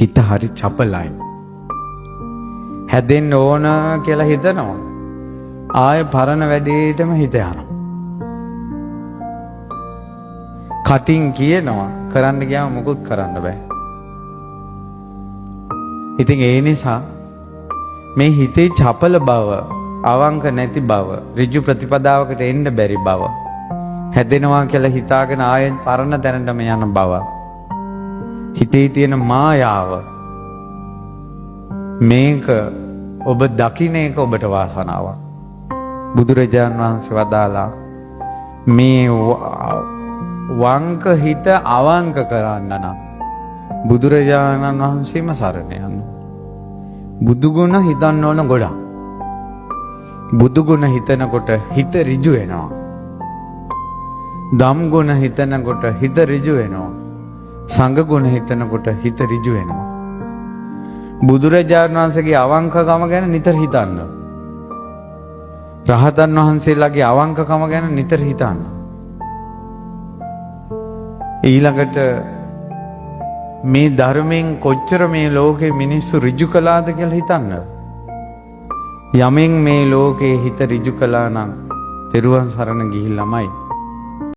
හිත හරි චපලයි. හැදෙන්න ඕන කියලා හිතනවා. ආයෙ පරණ වැඩේටම හිත යනවා. කටින් කියනවා කරන්න ගියාම මොකුත් කරන්න බෑ. ඉතින් ඒ නිසා මේ හිතේ චපල බව, අවංක නැති බව, ඍජු ප්‍රතිපදාවකට එන්න බැරි බව, හැදෙනවා කියලා හිතාගෙන ආයෙත් පරණ තැනටම යන බව, හිතේ තියෙන මායාව, මේක ඔබ දකින්න එක ඔබට වාසනාවක්. බුදුරජාණන් වහන්සේ වදාලා මේ වංක හිත අවංක කරන්න නම් බුදුරජාණන් වහන්සේම සරණ යන්න. බුදුගුණ හිතන්න ඕන ගොඩක්. බුදුගුණ හිතනකොට හිත ඍජු වෙනවා. ධම් ගුණ හිතනකොට හිත ඍජු වෙනවා. සංඝ ගුණ හිතනකොට හිත ඍජු වෙනවා. බුදුරජාණන් වහන්සේගේ අවංකකම ගැන නිතර හිතන්න. රහතන් වහන්සේලාගේ අවංකකම ගැන නිතර හිතන්න. ඊළඟට මේ ධර්මයෙන් කොච්චර මේ ලෝකේ මිනිස්සු ඍජු කළාද කියලා හිතන්න. යමෙන් මේ ලෝකේ හිත ඍජු කළා නම් තෙරුවන් සරණ ගිහිල්ලාමයි.